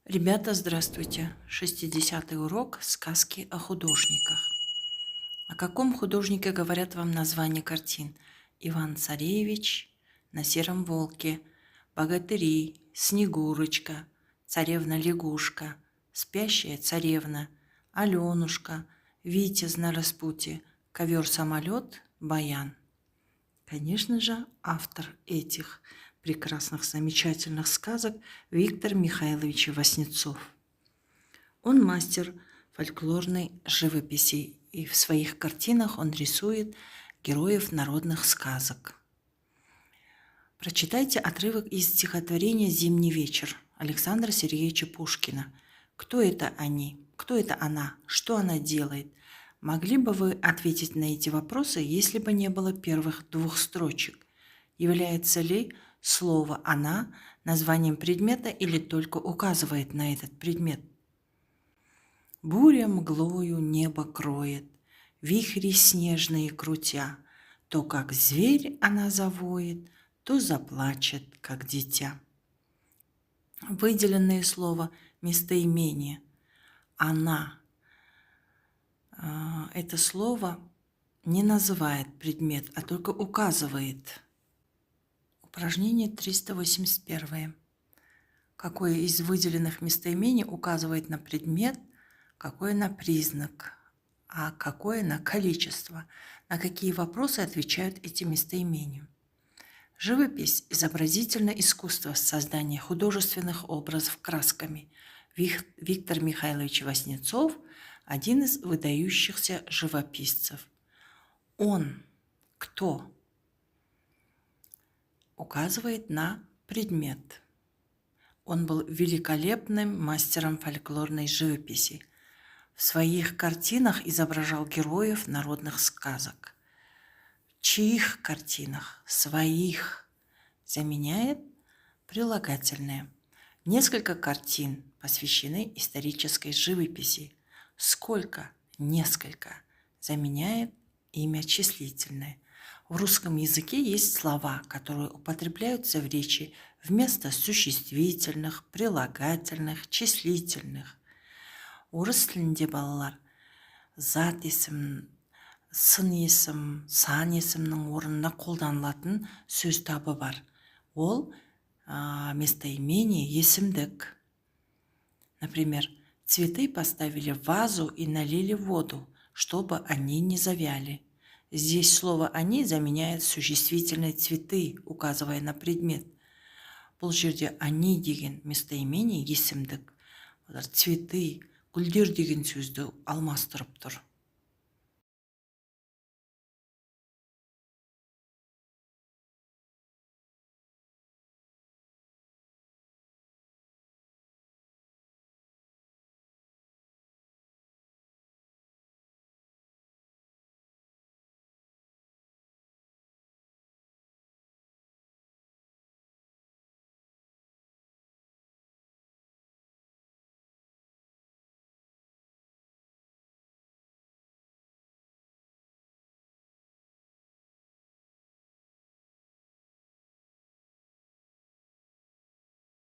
Ребята, здравствуйте! 60-й урок сказки о художниках. О каком художнике говорят вам названия картин? Иван-царевич, На сером волке, Богатыри, Снегурочка, Царевна-лягушка, Спящая царевна, Аленушка, Витязь на распутье, Ковер-самолет, Баян. Конечно же, автор этих прекрасных, замечательных сказок Виктор Михайлович Васнецов. Он мастер фольклорной живописи, и в своих картинах он рисует героев народных сказок. Прочитайте отрывок из стихотворения «Зимний вечер» Александра Сергеевича Пушкина. Кто это они? Кто это она? Что она делает? Могли бы вы ответить на эти вопросы, если бы не было первых двух строчек? Является ли слово «она» названием предмета или только указывает на этот предмет? Буря мглою небо кроет, вихри снежные крутя, то как зверь она завоет, то заплачет, как дитя. Выделенное слово местоимение «она». Это слово не называет предмет, а только указывает. Упражнение 381. Какое из выделенных местоимений указывает на предмет, какое на признак, а какое на количество? На какие вопросы отвечают эти местоимения? Живопись – изобразительное искусство создания художественных образов красками. Виктор Михайлович Васнецов – один из выдающихся живописцев. Он кто? Указывает на предмет. Он был великолепным мастером фольклорной живописи. В своих картинах изображал героев народных сказок. В чьих картинах? Своих. Заменяет прилагательное. Несколько картин посвящены исторической живописи. Сколько? Несколько. Заменяет имя числительное. В русском языке есть слова, которые употребляются в речи вместо существительных, прилагательных, числительных. Орыс тілінде балалар зат есім, сын есім, сан есімнің орнына қолданылатын сөз табы бар. Ол местоимение есімдік. Например, цветы поставили в вазу и налили воду, чтобы они не завяли. Здесь слово «они» заменяет существительные цветы, указывая на предмет. Бұл жерде «они» деген местоимение есімдік. Цветы, гүлдер деген сөзді алмастырып тұр.